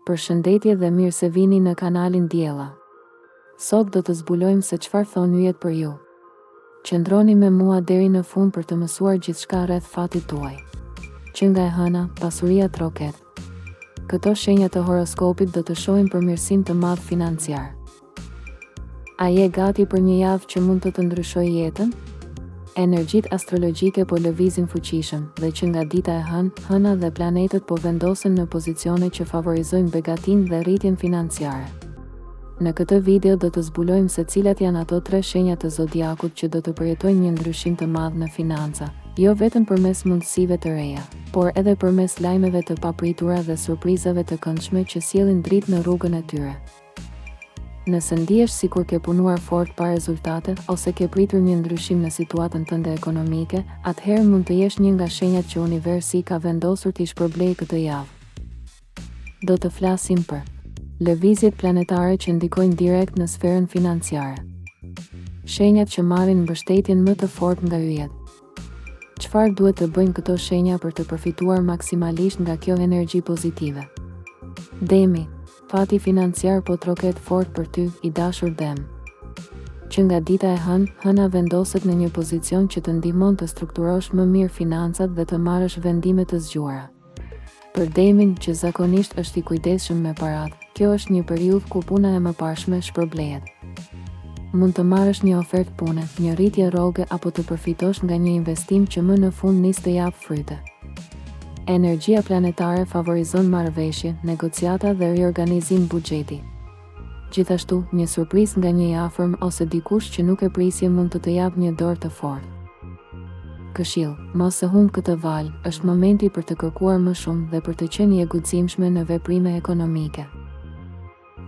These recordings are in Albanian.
Përshëndetje dhe mirë se vini në kanalin Diella. Sot do të zbulojmë se çfarë thon yjet për ju. Qëndroni me mua deri në fund për të mësuar gjithçka rreth fatit tuaj. Që nga e hëna, pasuria troket. Këto shenja të horoskopit do të shohin përmirësim të madh financiar. A je gati për një javë që mund të ndryshojë jetën? Energjitë astrologjike po lëvizin fuqishëm dhe që nga dita e hëna dhe planetet po vendosen në pozicione që favorizojnë begatinë dhe rritjen financiare. Në këtë video do të zbulojmë se cilat janë ato 3 shenja të zodiakut që do të përjetojnë një ndryshim të madh në financa, jo vetëm përmes mundësive të reja, por edhe përmes lajmeve të papritura dhe surprizave të këndshme që sjellin dritë në rrugën e tyre. Nëse ndihesh sikur ke punuar fort pa rezultate ose ke pritur një ndryshim në situatën tënde ekonomike, atëherë mund të jesh një nga shenjat që universi ka vendosur t'i shpërblejë këtë javë. Do të flasim për lëvizjet planetare që ndikojnë direkt në sferën financiare. Shenjat që marrin mbështetjen më të fortë nga yjet. Çfarë duhet të bëjnë këto shenja për të përfituar maksimalisht nga kjo energji pozitive? Demi, fati financiar po troket fort për ty, i dashur Dem. Që nga dita e hëna vendoset në një pozicion që të ndihmon të strukturosh më mirë financat dhe të marrësh vendime të zgjuara. Për Demin, që zakonisht është i kujdesshëm me paratë, kjo është një periudhë ku puna e mëparshme shpërblehet. Mund të marrësh një ofertë pune, një rritje rroge apo të përfitosh nga një investim që më në fund nis të japë fryte. Energjia planetare favorizon marrëveshje, negociata dhe riorganizim buxheti. Gjithashtu, një surprizë nga një i afërm ose dikush që nuk e prisje mund të japë një dorë të fortë. Këshill, mos e humb këtë valë, është momenti për të kërkuar më shumë dhe për të qenë i guximshme në veprime ekonomike.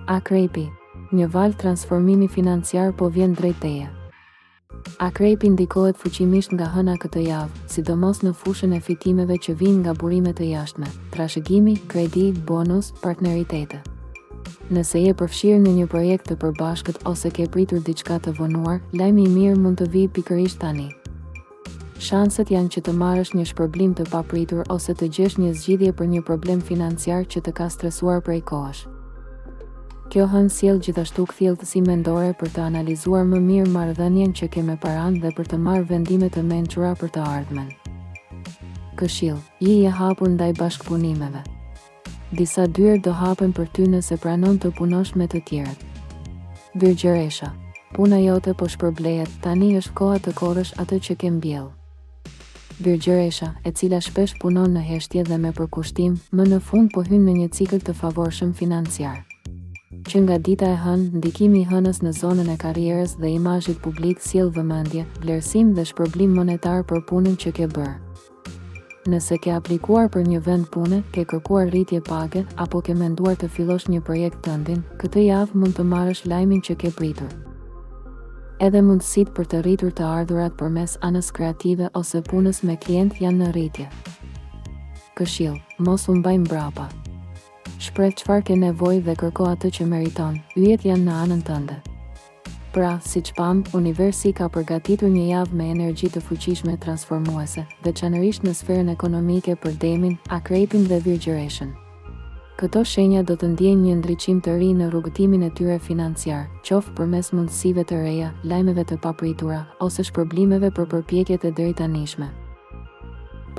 Akrepi, një valë transformimi financiar po vjen drejt teje. Akrepi ndikohet fuqimisht nga hëna këtë javë, sidomos në fushën e fitimeve që vijnë nga burimet e jashtme, trashëgimi, kredi, bonus, partneritete. Nëse je përfshirë në një projekt të përbashkët ose ke pritur diçka të vonuar, lajmi i mirë mund të vijë pikërisht tani. Shanset janë që të marrësh një shpërblim të papritur ose të gjesh një zgjidhje për një problem financiar që të ka stresuar prej kohësh. Kjo hënë sjell gjithashtu kthjellësi mendore për të analizuar më mirë marrëdhënien që ke me paranë dhe për të marrë vendime të mençura për të ardhmen. Këshill, je i hapur ndaj bashkëpunimeve. Disa dyer do hapen për ty nëse pranon të punosh me të tjerët. Virgjëresha, puna jote po shpërblehet, tani është koha të korrësh atë që ke mbjell. Virgjëresha, e cila shpesh punon në heshtje dhe me përkushtim, më në fund po hyn në një cikël të favorshëm financiar. Që nga dita e ndikimi i hënës në zonën e karrierës dhe imazhit publik sjell vëmendje, vlerësim dhe shpërblim monetar për punën që ke bërë. Nëse ke aplikuar për një vend pune, ke kërkuar rritje page apo ke menduar të fillosh një projekt tëndin, këtë javë mund të marrësh lajmin që ke pritur. Edhe mundësitë për të rritur të ardhurat përmes anës kreative ose punës me klient janë në rritje. Këshill, mos u mbaj mbrapa. Shpreh çfarë ke nevojë dhe kërko atë që meriton, yjet janë në anën tënde. Pra, siç pam, universi ka përgatitur një javë me energji të fuqishme transformuese, veçanërisht në sferën ekonomike për Demin, Akrepin dhe Virgjëreshën. Këto shenja do të ndjejnë një ndriçim të ri në rrugëtimin e tyre financiar, qoftë përmes mundësive të reja, lajmeve të papritura ose shpërblimeve për përpjekjet e deritanishme.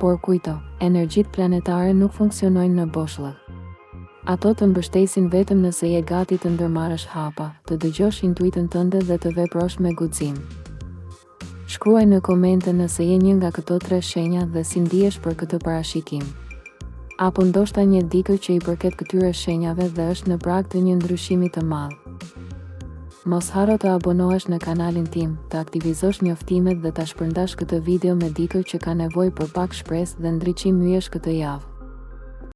Por kujto, energjitë planetare nuk funksionojnë në boshllëk. Ato të mbështesin vetëm nëse je gati të ndërmarrësh hapa, të dëgjosh intuitën tënde dhe të veprosh me guxim. Shkruaj në komente nëse je një nga këto 3 shenja dhe si ndihesh për këtë parashikim. Apo ndoshta një dikë që i përket këtyre shenjave dhe është në prag të një ndryshimi të madh. Mos harro të abonohesh në kanalin tim, të aktivizosh njoftimet dhe ta shpërndash këtë video me dikë që ka nevojë për pak shpresë dhe ndriçim myesh këtë javë.